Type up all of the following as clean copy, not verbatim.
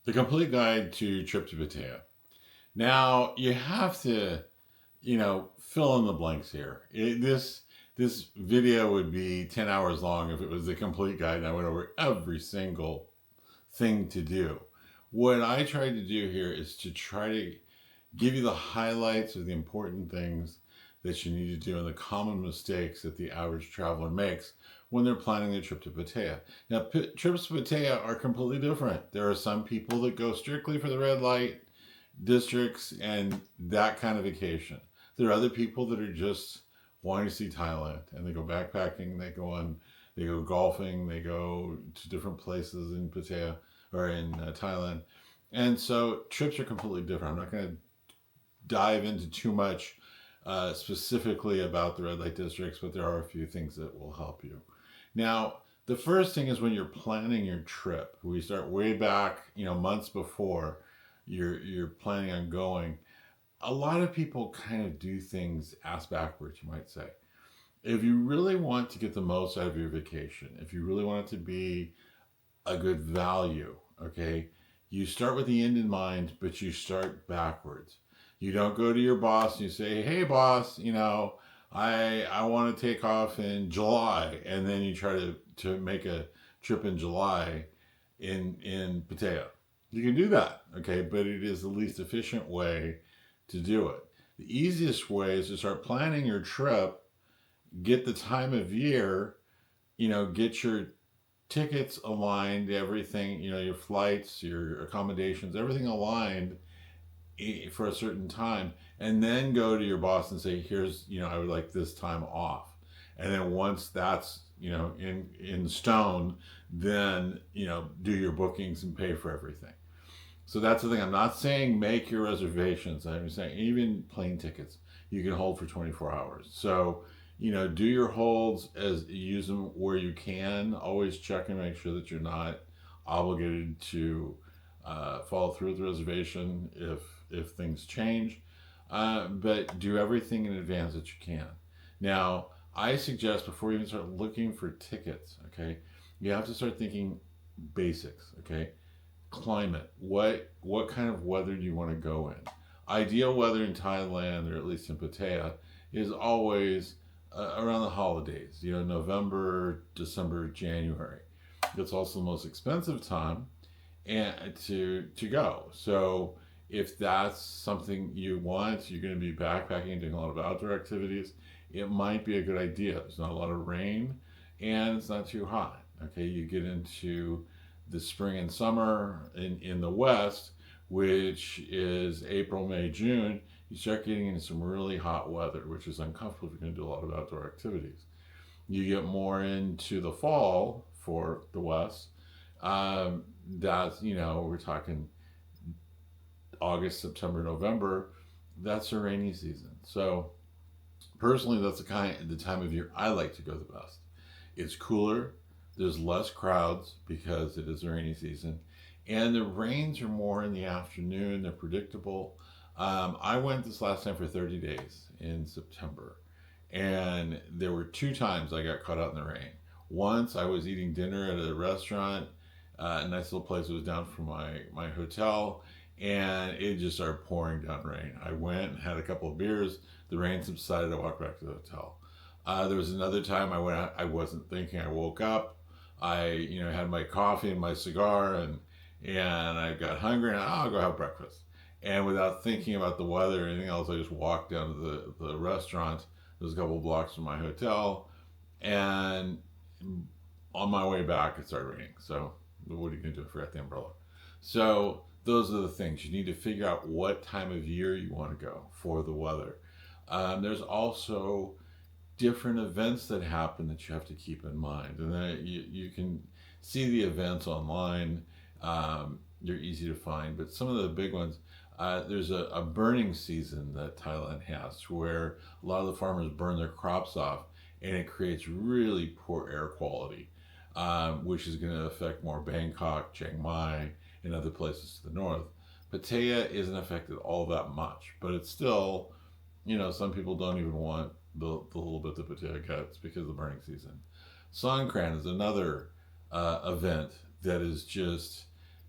The complete guide to trip to Pattaya. Now you have to, fill in the blanks here. This video would be 10 hours long if it was the complete guide and I went over every single thing to do. What I tried to do here is to try to give you the highlights of the important things that you need to do and the common mistakes that the average traveler makes when they're planning their trip to Pattaya. Now, trips to Pattaya are completely different. There are some people that go strictly for the red light districts and that kind of vacation. There are other people that are just wanting to see Thailand and they go backpacking, they go golfing, they go to different places in Pattaya or in Thailand. And so trips are completely different. I'm not going to dive into too much specifically about the red light districts, but there are a few things that will help you. Now, the first thing is when you're planning your trip, we start way back, months before you're planning on going. A lot of people kind of do things ass backwards, you might say. If you really want to get the most out of your vacation, if you really want it to be a good value, okay, you start with the end in mind, but you start backwards. You don't go to your boss and you say, hey boss, I want to take off in July, and then you try to make a trip in July in Pattaya. You can do that, okay, but it is the least efficient way to do it. The easiest way is to start planning your trip, get the time of year, get your tickets aligned, everything, your flights, your accommodations, everything aligned for a certain time, and then go to your boss and say, here's, I would like this time off. And then once that's, in stone, then, do your bookings and pay for everything. So that's the thing. I'm not saying make your reservations. I'm saying even plane tickets, you can hold for 24 hours. So, do your holds use them where you can. Always check and make sure that you're not obligated to follow through with the reservation if things change. But do everything in advance that you can. Now, I suggest before you even start looking for tickets, okay, you have to start thinking basics, okay? Climate. What kind of weather do you want to go in? Ideal weather in Thailand, or at least in Pattaya, is always around the holidays, November, December, January. It's also the most expensive time to go. So if that's something you want, you're going to be backpacking and doing a lot of outdoor activities, it might be a good idea. There's not a lot of rain and it's not too hot. Okay, you get into the spring and summer in the West, which is April, May, June, you start getting into some really hot weather, which is uncomfortable if you're going to do a lot of outdoor activities. You get more into the fall for the West. That's, we're talking August, September, November. That's a rainy season. So personally, that's the time of year I like to go the best. It's cooler. There's less crowds because it is a rainy season. And the rains are more in the afternoon. They're predictable. I went this last time for 30 days in September. And there were 2 times I got caught out in the rain. Once I was eating dinner at a restaurant, a nice little place that was down from my hotel, and it just started pouring down rain. I went and had a couple of beers. The rain subsided. I walked back to the hotel. There was another time I went out. I wasn't thinking. I woke up. I had my coffee and my cigar, and I got hungry, and I'll go have breakfast. And without thinking about the weather or anything else, I just walked down to the restaurant. It was a couple of blocks from my hotel, and on my way back, it started raining. So what are you going to do? I forgot the umbrella. So those are the things. You need to figure out what time of year you want to go for the weather. There's also different events that happen that you have to keep in mind. And then you can see the events online. They're easy to find. But some of the big ones, there's a burning season that Thailand has where a lot of the farmers burn their crops off, and it creates really poor air quality, which is going to affect more Bangkok, Chiang Mai, and other places to the north. Pattaya isn't affected all that much, but it's still, some people don't even want the little bit that Pattaya gets because of the burning season. Songkran is another event that is just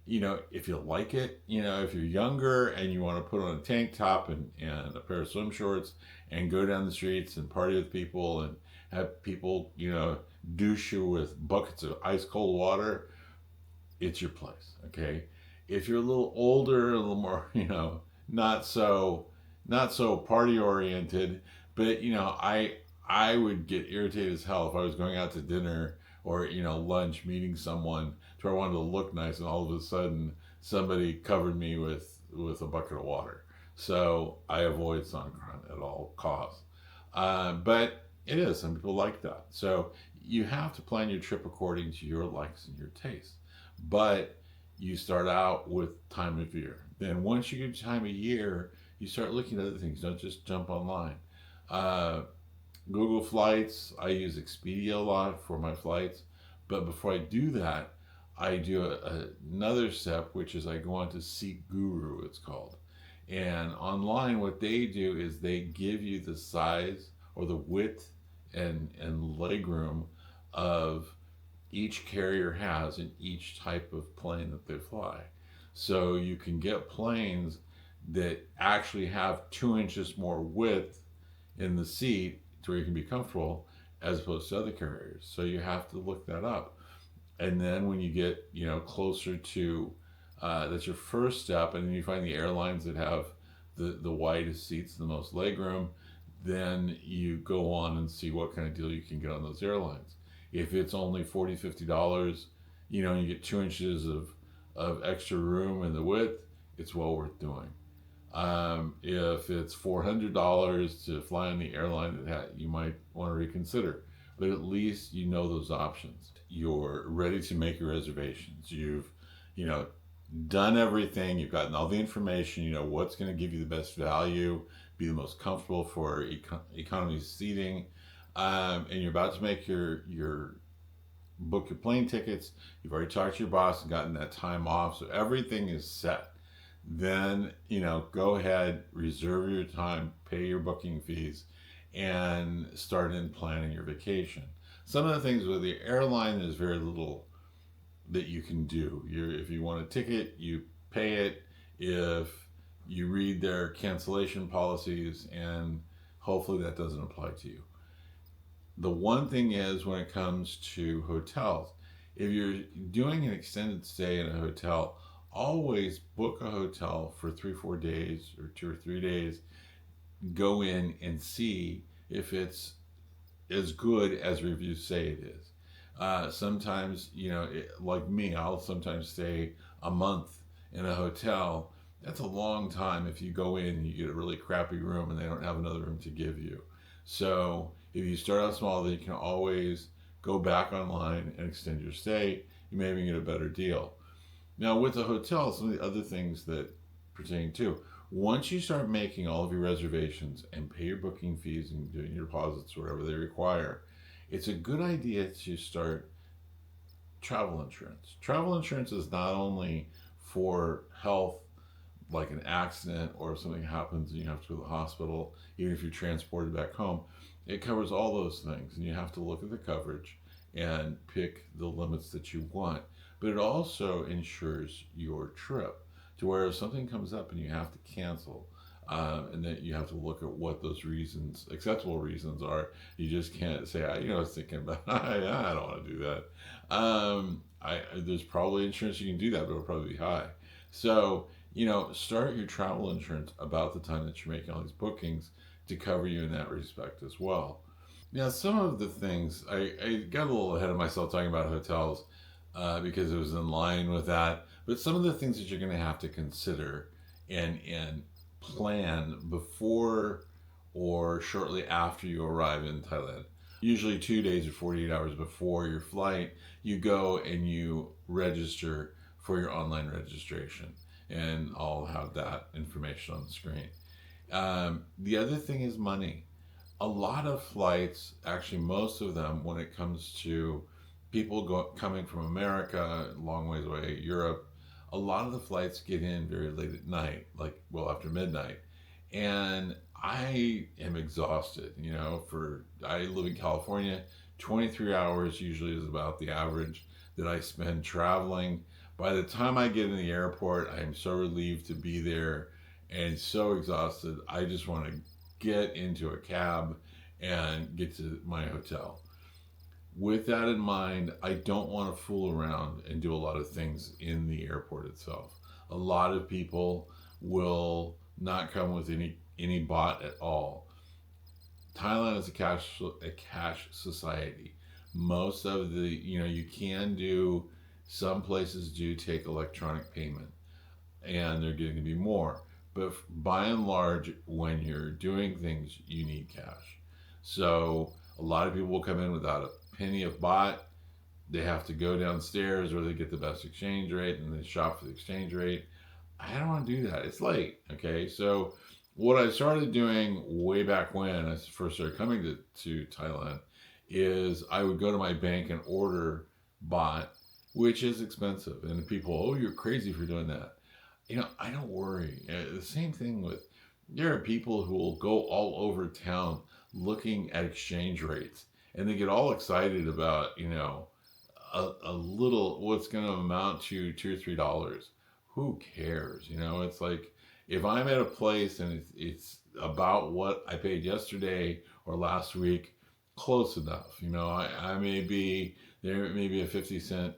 if you like it, if you're younger and you want to put on a tank top and a pair of swim shorts and go down the streets and party with people and have people, douche you with buckets of ice cold water, it's your place. Okay. If you're a little older, a little more, not so, not so party oriented, but I would get irritated as hell if I was going out to dinner or lunch meeting someone to where I wanted to look nice and all of a sudden somebody covered me with a bucket of water. So I avoid suncon at all costs. But it is, some people like that. So you have to plan your trip according to your likes and your tastes. But you start out with time of year. Then once you get time of year, you start looking at other things. Don't just jump online. Uh, Google Flights, I use Expedia a lot for my flights. But before I do that, I do another step, which is I go on to Seat Guru, it's called. And online, what they do is they give you the size or the width and leg room of each carrier has in each type of plane that they fly. So you can get planes that actually have 2 inches more width in the seat to where you can be comfortable as opposed to other carriers. So you have to look that up. And then when you get, closer to, that's your first step, and then you find the airlines that have the widest seats, the most legroom, then you go on and see what kind of deal you can get on those airlines. If it's only $40, $50, and you get 2 inches of extra room in the width, it's well worth doing. If it's $400 to fly on the airline, you might want to reconsider. But at least you know those options. You're ready to make your reservations. You've, done everything. You've gotten all the information. You know what's going to give you the best value, be the most comfortable for economy seating, and you're about to make your book your plane tickets. You've already talked to your boss and gotten that time off, so everything is set. Then go ahead, reserve your time, pay your booking fees, and start in planning your vacation. Some of the things with the airline, there's very little that you can do. If you want a ticket, you pay it. If you read their cancellation policies, and hopefully that doesn't apply to you. The one thing is, when it comes to hotels, if you're doing an extended stay in a hotel, always book a hotel for 3-4 days or 2 or 3 days. Go in and see if it's as good as reviews say it is. Sometimes, like me, I'll sometimes stay a month in a hotel. That's a long time if you go in and you get a really crappy room and they don't have another room to give you. So if you start out small, then you can always go back online and extend your stay. You may even get a better deal. Now with the hotel, some of the other things that pertain to, once you start making all of your reservations and pay your booking fees and doing your deposits, whatever they require, it's a good idea to start travel insurance. Travel insurance is not only for health, like an accident or if something happens and you have to go to the hospital, even if you're transported back home, it covers all those things. And you have to look at the coverage and pick the limits that you want. But it also insures your trip to where if something comes up and you have to cancel, and then you have to look at what those reasons, acceptable reasons are. You just can't say, I was thinking about, I don't want to do that. There's probably insurance you can do that, but it'll probably be high. So, start your travel insurance about the time that you're making all these bookings to cover you in that respect as well. Now, some of the things, I got a little ahead of myself talking about hotels because it was in line with that. But some of the things that you're going to have to consider and plan before or shortly after you arrive in Thailand. Usually 2 days or 48 hours before your flight, you go and you register for your online registration. And I'll have that information on the screen. The other thing is money. A lot of flights, actually most of them, when it comes to people coming from America, long ways away, Europe, a lot of the flights get in very late at night, like well after midnight. And I am exhausted, I live in California. 23 hours usually is about the average that I spend traveling. By the time I get in the airport, I am so relieved to be there and so exhausted. I just want to get into a cab and get to my hotel. With that in mind, I don't want to fool around and do a lot of things in the airport itself. A lot of people will not come with any bot at all. Thailand is a cash society. Most of the, you can do, some places do take electronic payment, and they're getting to be more. But by and large, when you're doing things, you need cash. So a lot of people will come in without a penny of bot. They have to go downstairs where they get the best exchange rate and they shop for the exchange rate. I don't want to do that. It's late. Okay. So what I started doing way back when I first started coming to Thailand is I would go to my bank and order bot, which is expensive. And people, oh, you're crazy for doing that. I don't worry. The same thing with, there are people who will go all over town looking at exchange rates, and they get all excited about, a little, what's going to amount to $2 or $3. Who cares? It's like, if I'm at a place and it's about what I paid yesterday or last week, close enough. I may be, there may be a 50 cent,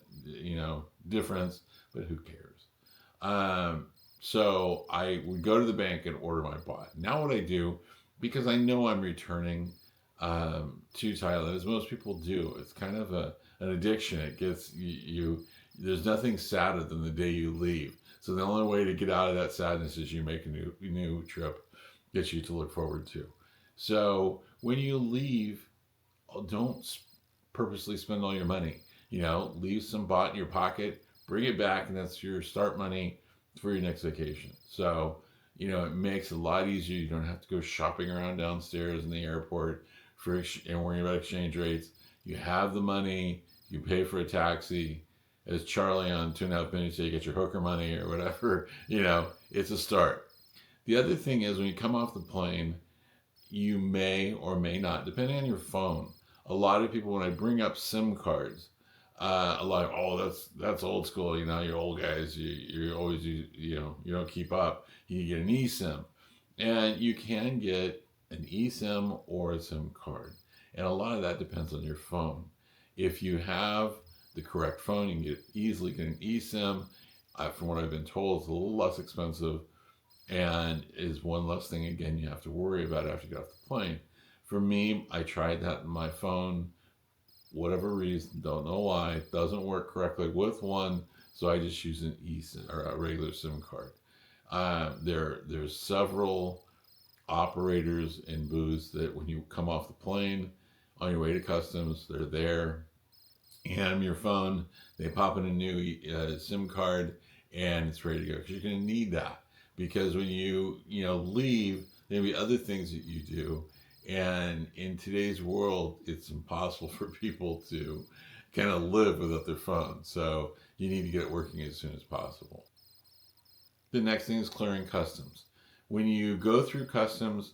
difference, but who cares? So I would go to the bank and order my bot. Now what I do, because I know I'm returning to Thailand, as most people do, it's kind of an addiction. It gets you, there's nothing sadder than the day you leave. So the only way to get out of that sadness is you make a new trip, get you to look forward to. So when you leave, don't purposely spend all your money. Leave some bot in your pocket, bring it back, and that's your start money for your next vacation. So, it makes it a lot easier. You don't have to go shopping around downstairs in the airport and worrying about exchange rates. You have the money, you pay for a taxi. As Charlie on 2.5 Minutes say, you get your hooker money or whatever. It's a start. The other thing is, when you come off the plane, you may or may not, depending on your phone. A lot of people, when I bring up SIM cards, a lot of, oh, that's old school. You're old guys. You always, you don't keep up. You get an eSIM, and you can get an eSIM or a SIM card, and a lot of that depends on your phone. If you have the correct phone, you can easily get an eSIM. From what I've been told, it's a little less expensive, and is one less thing again you have to worry about after you get off the plane. For me, I tried that in my phone. Whatever reason, don't know why, it doesn't work correctly with one, so I just use an eSIM or a regular SIM card. There's several operators and booths that when you come off the plane on your way to customs, they're there. You hand them your phone, they pop in a new SIM card, and it's ready to go. Because you're going to need that. Because when you leave, there may be other things that you do. And in today's world, it's impossible for people to kind of live without their phone. So you need to get it working as soon as possible. The next thing is clearing customs. When you go through customs,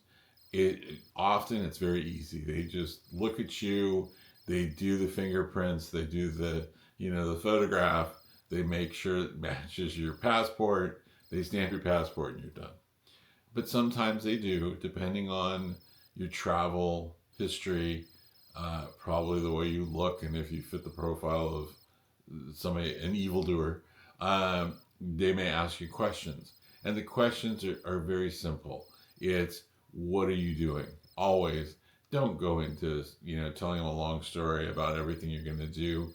it's very easy. They just look at you, they do the fingerprints, they do the photograph, they make sure it matches your passport, they stamp your passport, and you're done. But sometimes they do, depending on your travel history, probably the way you look, and if you fit the profile of an evildoer, they may ask you questions. And the questions are very simple. It's, what are you doing? Always. Don't go into, telling them a long story about everything you're going to do.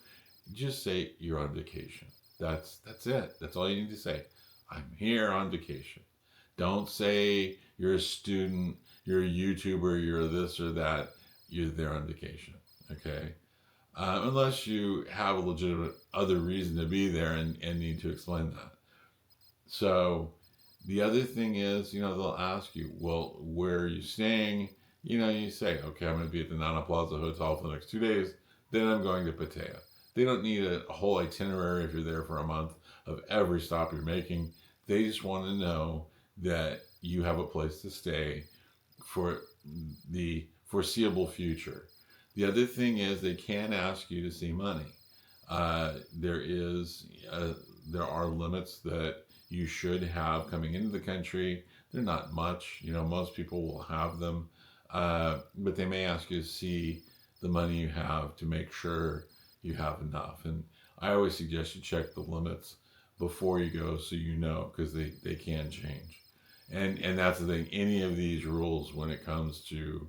Just say you're on vacation. That's it. That's all you need to say. I'm here on vacation. Don't say you're a student, you're a YouTuber, you're this or that. You're there on vacation. Okay? Unless you have a legitimate other reason to be there and need to explain that. So the other thing is, they'll ask you, well, where are you staying? You say, okay, I'm going to be at the Nana Plaza Hotel for the next 2 days. Then I'm going to Pattaya. They don't need a whole itinerary if you're there for a month of every stop you're making. They just want to know that you have a place to stay for the foreseeable future. The other thing is, they can ask you to see money. There is there are limits that you should have coming into the country. They're not much, most people will have them, but they may ask you to see the money you have to make sure you have enough. And I always suggest you check the limits before you go, so because they can change. And that's the thing. Any of these rules, when it comes to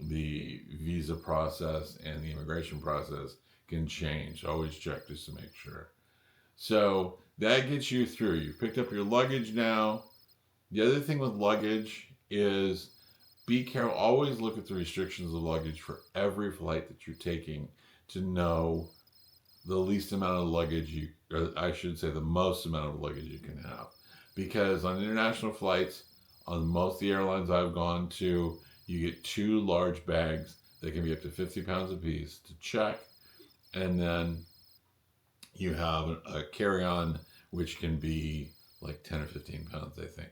the visa process and the immigration process, can change. Always check just to make sure. So that gets you through. You've picked up your luggage now. The other thing with luggage is be careful. Always look at the restrictions of luggage for every flight that you're taking to know the least amount of luggage or I should say the most amount of luggage you can have. Because on international flights, on most of the airlines I've gone to, you get 2 large bags that can be up to 50 pounds apiece to check. And then you have a carry-on, which can be like 10 or 15 pounds, I think.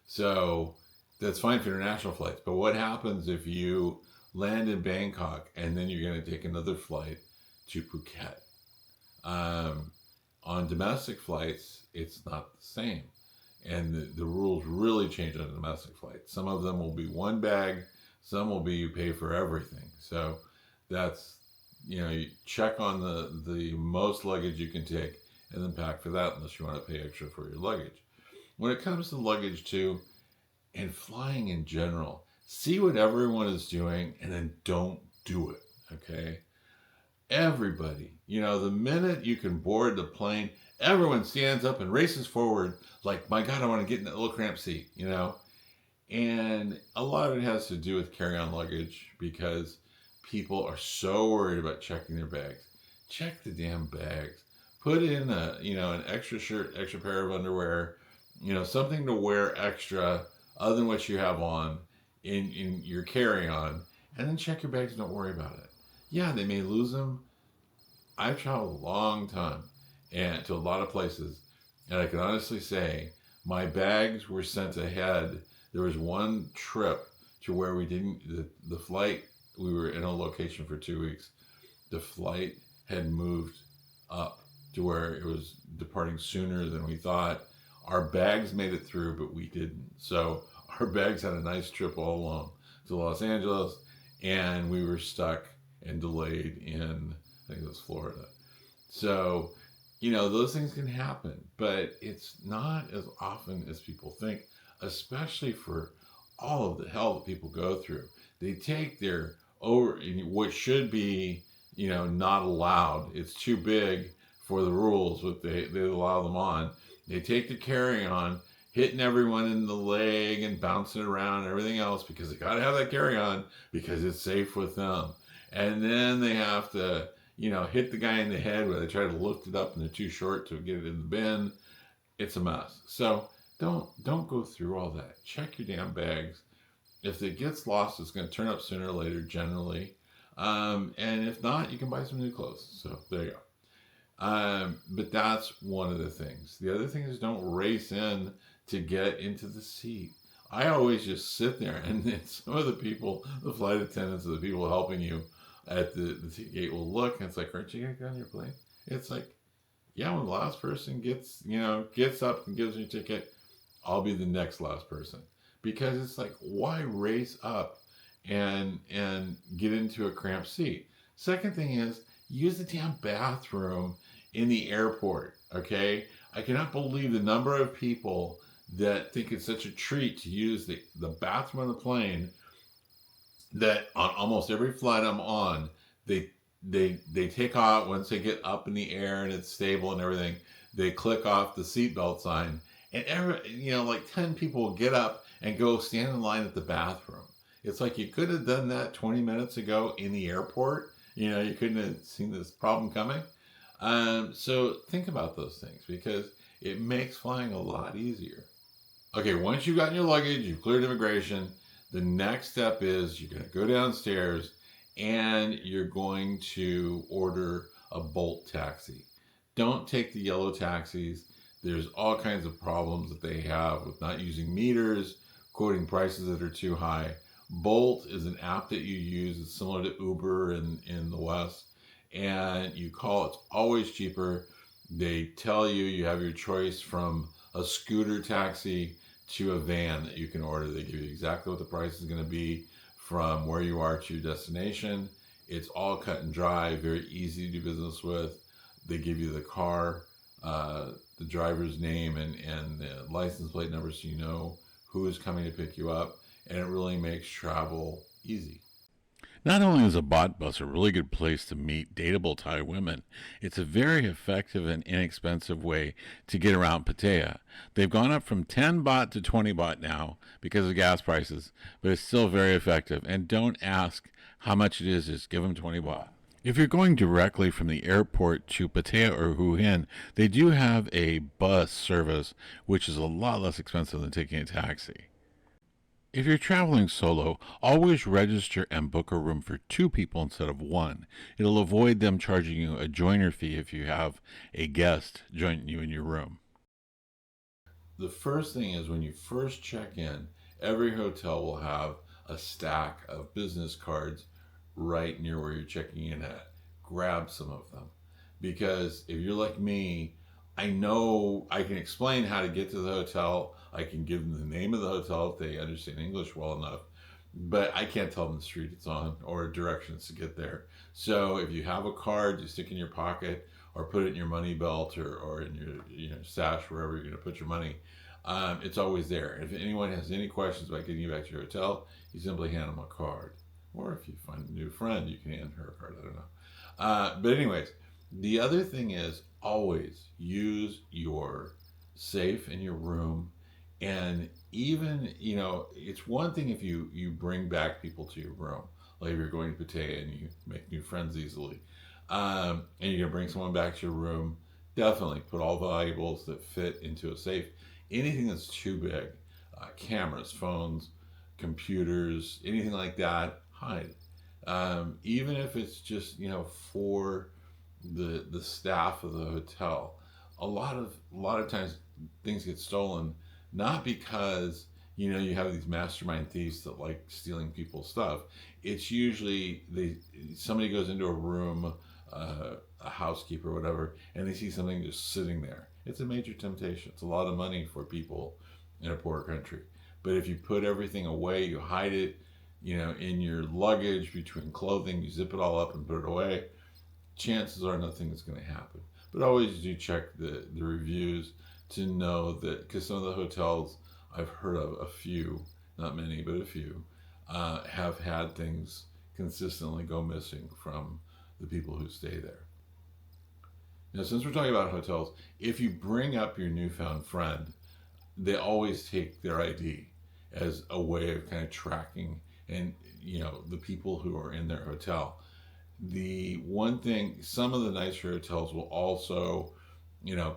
So that's fine for international flights. But what happens if you land in Bangkok and then you're going to take another flight to Phuket? On domestic flights, it's not the same. And the rules really change on domestic flights. Some of them will be 1 bag. Some will be you pay for everything. So that's, you check on the most luggage you can take and then pack for that, unless you want to pay extra for your luggage. When it comes to luggage too, and flying in general, see what everyone is doing and then don't do it, okay? Everybody, the minute you can board the plane, everyone stands up and races forward like, my God, I want to get in that little cramped seat, And a lot of it has to do with carry-on luggage, because people are so worried about checking their bags. Check the damn bags. Put in an extra shirt, extra pair of underwear, something to wear extra other than what you have on in your carry-on, and then check your bags and don't worry about it. Yeah, they may lose them. I've traveled a long time and to a lot of places, and I can honestly say my bags were sent ahead. There was one trip to where we didn't, the flight, we were in a location for 2 weeks. The flight had moved up to where it was departing sooner than we thought. Our bags made it through, but we didn't. So our bags had a nice trip all along to Los Angeles, and we were stuck and delayed in, I think it was Florida. So, those things can happen, but it's not as often as people think, especially for all of the hell that people go through. They take their what should be, not allowed. It's too big for the rules, but they allow them on. They take the carry-on, hitting everyone in the leg and bouncing around and everything else, because they got to have that carry-on because it's safe with them. And then they have to, hit the guy in the head where they try to lift it up and they're too short to get it in the bin. It's a mess. So don't go through all that. Check your damn bags. If it gets lost, it's going to turn up sooner or later, generally. And if not, you can buy some new clothes. So there you go. But that's one of the things. The other thing is, don't race in to get into the seat. I always just sit there, and then some of the people, the flight attendants, or the people helping you at the ticket gate will look, and it's like, aren't you going to get on your plane? It's like, yeah, when the last person gets up and gives you a ticket, I'll be the next last person. Because it's like, why race up and get into a cramped seat? Second thing is, use the damn bathroom in the airport, okay? I cannot believe the number of people that think it's such a treat to use the bathroom on the plane, that on almost every flight I'm on, they take off once they get up in the air and it's stable and everything. They click off the seatbelt sign, and like 10 people will get up and go stand in line at the bathroom. It's like, you could have done that 20 minutes ago in the airport. You couldn't have seen this problem coming. So think about those things, because it makes flying a lot easier. Okay, once you've gotten your luggage, you've cleared immigration, the next step is you're going to go downstairs and you're going to order a Bolt taxi. Don't take the yellow taxis. There's all kinds of problems that they have with not using meters, quoting prices that are too high. Bolt is an app that you use. It's similar to Uber in the West. And you call, it's always cheaper. They tell you you have your choice from a scooter taxi to a van that you can order. They give you exactly what the price is going to be from where you are to your destination. It's all cut and dry, very easy to do business with. They give you the car, the driver's name, and the license plate number so you know who is coming to pick you up. And it really makes travel easy. Not only is a bot bus a really good place to meet dateable Thai women, it's a very effective and inexpensive way to get around Pattaya. They've gone up from 10 baht to 20 baht now because of gas prices, but it's still very effective. And don't ask how much it is, just give them 20 baht. If you're going directly from the airport to Pattaya or Hue Hin, they do have a bus service, which is a lot less expensive than taking a taxi. If you're traveling solo, always register and book a room for 2 people instead of 1. It'll avoid them charging you a joiner fee if you have a guest join you in your room. The first thing is when you first check in, every hotel will have a stack of business cards right near where you're checking in at. Grab some of them. Because if you're like me, I know I can explain how to get to the hotel. I can give them the name of the hotel if they understand English well enough, but I can't tell them the street it's on or directions to get there. So if you have a card, you stick in your pocket or put it in your money belt or in your stash, wherever you're going to put your money. It's always there. If anyone has any questions about getting you back to your hotel, you simply hand them a card. Or if you find a new friend, you can hand her a card. I don't know. But anyways, the other thing is always use your safe in your room. And even, it's one thing if you bring back people to your room, like if you're going to Pattaya and you make new friends easily, and you're going to bring someone back to your room, definitely put all valuables that fit into a safe. Anything that's too big, cameras, phones, computers, anything like that, hide. Even if it's just, for the staff of the hotel. A lot of times things get stolen, not because you have these mastermind thieves that like stealing people's stuff. It's usually somebody goes into a room, a housekeeper or whatever, and they see something just sitting there. It's a major temptation. It's a lot of money for people in a poor country. But if you put everything away, you hide it, in your luggage between clothing, you zip it all up and put it away, chances are nothing is going to happen. But always do check the reviews to know that, because some of the hotels I've heard of, a few, not many, but a few, have had things consistently go missing from the people who stay there. Now, since we're talking about hotels, if you bring up your newfound friend, they always take their ID as a way of kind of tracking and the people who are in their hotel. The one thing, some of the nicer hotels will also,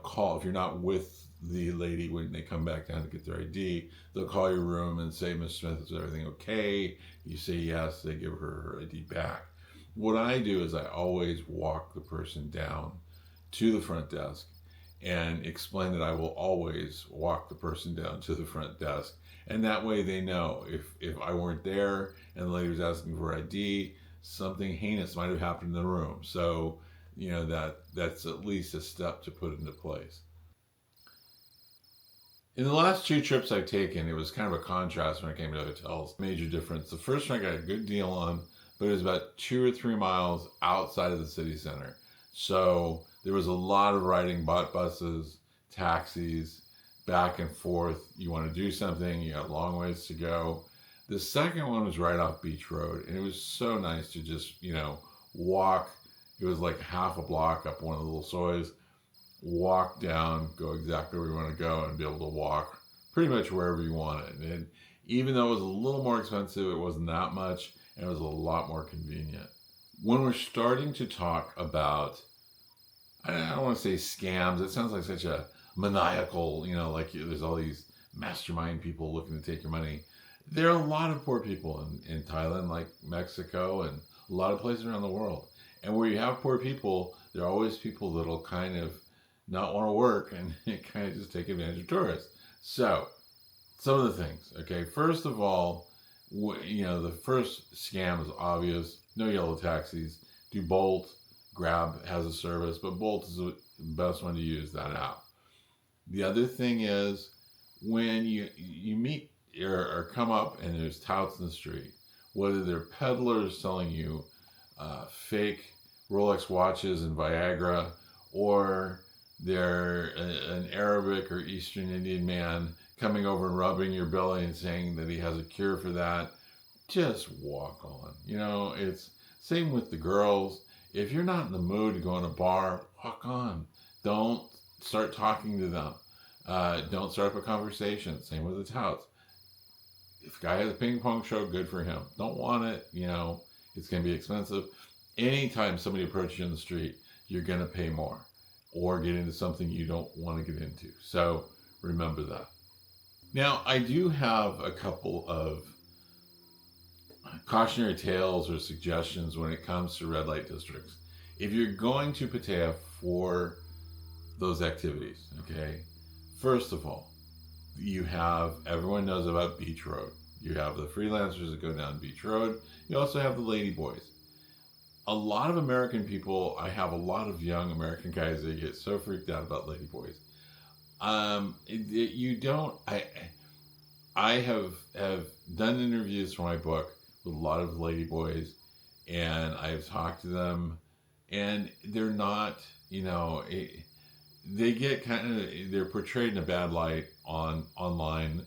call, if you're not with the lady when they come back down to get their ID, they'll call your room and say, Miss Smith, is everything okay? You say yes, they give her ID back. What I do is I always walk the person down to the front desk and explain that I will always walk the person down to the front desk. And that way they know if I weren't there and the lady was asking for ID, something heinous might have happened in the room. So, that's at least a step to put into place. In the last 2 trips I've taken, it was kind of a contrast when it came to hotels. Major difference. The first one I got a good deal on, but it was about 2 or 3 miles outside of the city center. So there was a lot of riding bot buses, taxis, back and forth. You want to do something, you got a long ways to go. The second one was right off Beach Road, and it was so nice to just, walk. It was like half a block up one of the little soys, walk down, go exactly where you want to go, and be able to walk pretty much wherever you wanted. And even though it was a little more expensive, it wasn't that much, and it was a lot more convenient. When we're starting to talk about, I don't want to say scams, it sounds like such a maniacal, like there's all these mastermind people looking to take your money. There are a lot of poor people in Thailand, like Mexico, and a lot of places around the world. And where you have poor people, there are always people that'll kind of not want to work and kind of just take advantage of tourists. So, some of the things, okay, first of all, the first scam is obvious. No yellow taxis. Do Bolt, Grab has a service, but Bolt is the best one to use that app. The other thing is when you meet or come up and there's touts in the street, whether they're peddlers selling you fake Rolex watches and Viagra, or they're an Arabic or Eastern Indian man coming over and rubbing your belly and saying that he has a cure for that, just walk on. It's same with the girls. If you're not in the mood to go in a bar, walk on. Don't start talking to them. Don't start up a conversation. Same with the touts. If a guy has a ping pong show, good for him. Don't want it, it's going to be expensive. Anytime somebody approaches you in the street, you're going to pay more or get into something you don't want to get into. So remember that. Now, I do have a couple of cautionary tales or suggestions when it comes to red light districts. If you're going to Pattaya for those activities, okay, first of all, everyone knows about Beach Road. You have the freelancers that go down Beach Road. You also have the lady boys. A lot of American people, I have a lot of young American guys that get so freaked out about lady boys. I have done interviews for my book with a lot of lady boys, and I've talked to them, and they're not, they get they're portrayed in a bad light online.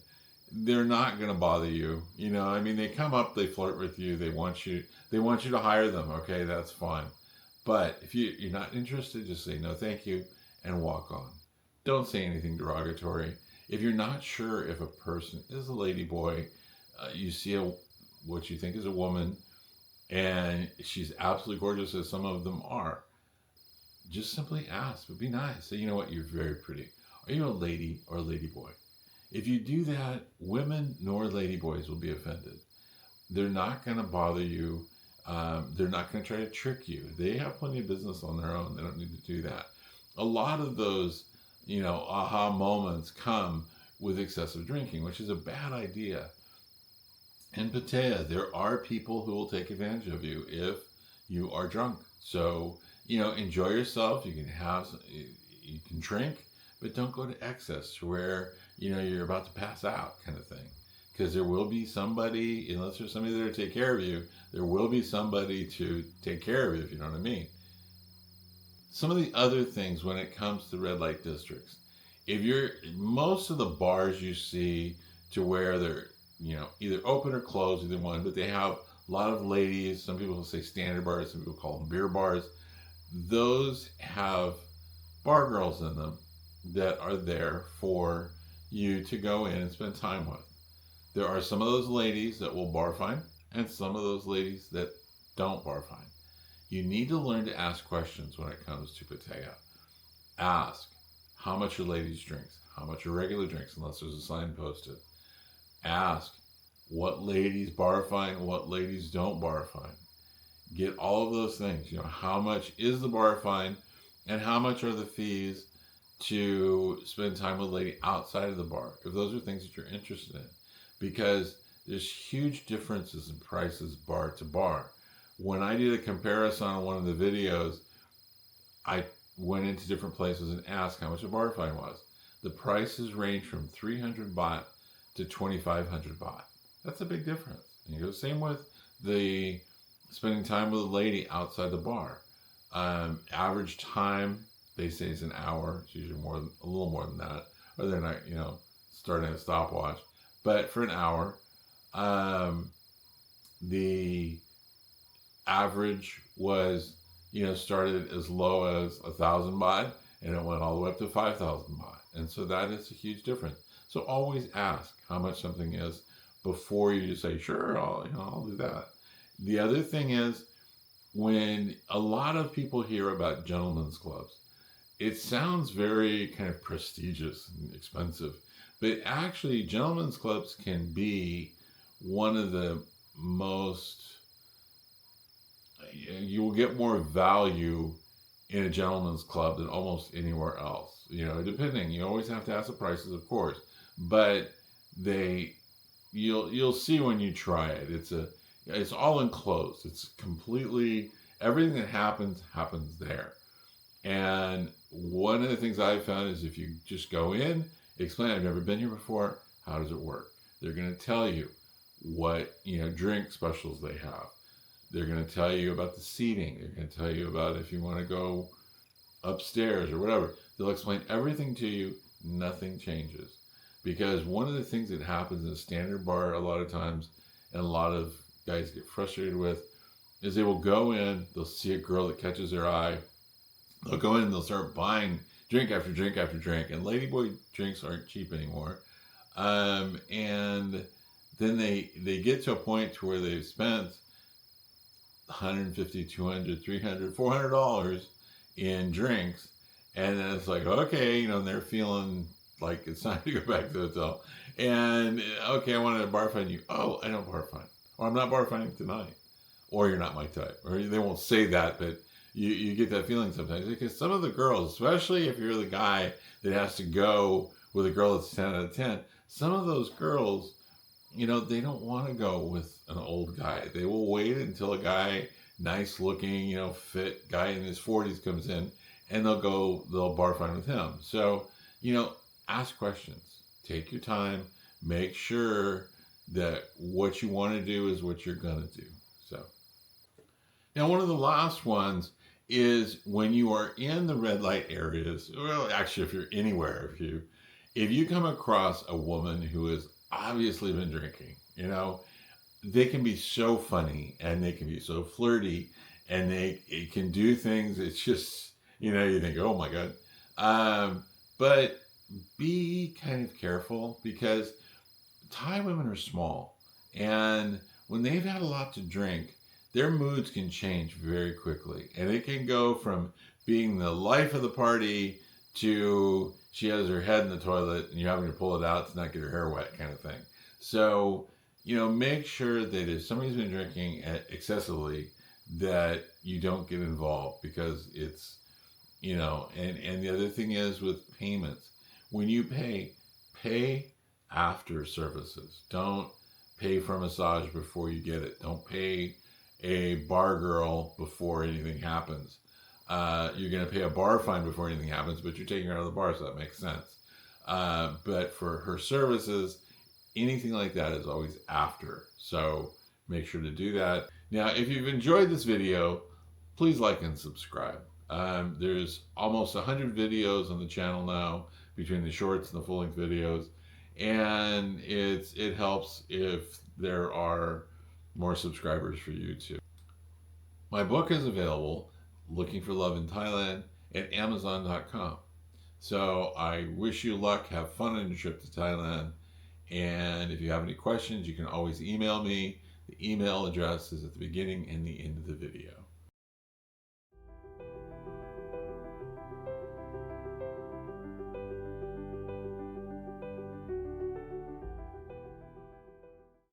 They're not going to bother you. They come up, they flirt with you, they want you to hire them. Okay, that's fine. But if you're not interested, just say no, thank you, and walk on. Don't say anything derogatory. If you're not sure if a person is a lady boy, you see what you think is a woman, and she's absolutely gorgeous, as some of them are, just simply ask, but be nice. Say, you know what, you're very pretty. Are you a lady or a lady boy? If you do that, women nor lady boys will be offended. They're not going to bother you. They're not going to try to trick you. They have plenty of business on their own. They don't need to do that. A lot of those, aha moments come with excessive drinking, which is a bad idea. In Pattaya, there are people who will take advantage of you if you are drunk. So, enjoy yourself. You can drink, but don't go to excess to where, you're about to pass out, kind of thing. Because there will be somebody, unless there's somebody there to take care of you, there will be somebody to take care of you, if you know what I mean. Some of the other things when it comes to red light districts, most of the bars you see to where they're, either open or closed, either one, but they have a lot of ladies. Some people say standard bars, some people call them beer bars. Those have bar girls in them that are there for you to go in and spend time with. There are some of those ladies that will bar fine, and some of those ladies that don't bar fine. You need to learn to ask questions when it comes to Pattaya. Ask how much your ladies drinks, how much your regular drinks, unless there's a sign posted. Ask what ladies bar fine, what ladies don't bar fine. Get all of those things. How much is the bar fine, and how much are the fees to spend time with a lady outside of the bar, if those are things that you're interested in. Because there's huge differences in prices bar to bar. When I did a comparison on one of the videos, I went into different places and asked how much a bar fine was. The prices range from 300 baht to 2,500 baht. That's a big difference. And same with the spending time with a lady outside the bar. Average time, they say, is an hour. It's usually a little more than that. Or they're not, starting a stopwatch. But for an hour, the average was, started as low as 1,000 baht, and it went all the way up to 5,000 baht. And so that is a huge difference. So always ask how much something is before you just say, sure, I'll do that. The other thing is, when a lot of people hear about gentlemen's clubs, it sounds very kind of prestigious and expensive. But actually, gentlemen's clubs can be one of the most, you will get more value in a gentleman's club than almost anywhere else. Depending, you always have to ask the prices, of course, but you'll see when you try it. It's all enclosed. It's completely Everything that happens there. And one of the things I've found is if you just go in, explain, I've never been here before, how does it work? They're going to tell you what, drink specials they have. They're going to tell you about the seating. They're going to tell you about if you want to go upstairs or whatever. They'll explain everything to you. Nothing changes. Because one of the things that happens in a standard bar a lot of times, and a lot of guys get frustrated with, is they will go in, they'll see a girl that catches their eye, they'll go in and they'll start buying drink after drink after drink, and ladyboy drinks aren't cheap anymore. And then they get to a point to where they've spent $150, $200, $300, $400 in drinks, and then it's like, okay, they're feeling like it's time to go back to the hotel, and okay, I wanted to bar find you. Oh, I don't bar find, or I'm not bar finding tonight, or you're not my type, or they won't say that, but you get that feeling sometimes, because some of the girls, especially if you're the guy that has to go with a girl that's 10 out of 10, some of those girls, they don't want to go with an old guy. They will wait until a guy, nice looking, fit guy in his 40s comes in, and they'll bar find with him. So, ask questions, take your time, make sure that what you want to do is what you're going to do. So, now one of the last ones is when you are in the red light areas, well, actually, if you're anywhere, if you come across a woman who has obviously been drinking, they can be so funny and they can be so flirty and they can do things. It's just, you think, oh my God. But be kind of careful, because Thai women are small, and when they've had a lot to drink, their moods can change very quickly, and it can go from being the life of the party to she has her head in the toilet and you're having to pull it out to not get her hair wet, kind of thing. So, make sure that if somebody's been drinking excessively, that you don't get involved, because it's, and the other thing is with payments, when you pay after services. Don't pay for a massage before you get it. Don't pay a bar girl before anything happens. You're going to pay a bar fine before anything happens, but you're taking her out of the bar, so that makes sense. But for her services, anything like that is always after. So make sure to do that. Now, if you've enjoyed this video, please like and subscribe. There's almost 100 videos on the channel now, between the shorts and the full-length videos, and it helps if there are more subscribers for YouTube. My book is available, Looking for Love in Thailand, at Amazon.com. So I wish you luck, have fun on your trip to Thailand, and if you have any questions, you can always email me. The email address is at the beginning and the end of the video.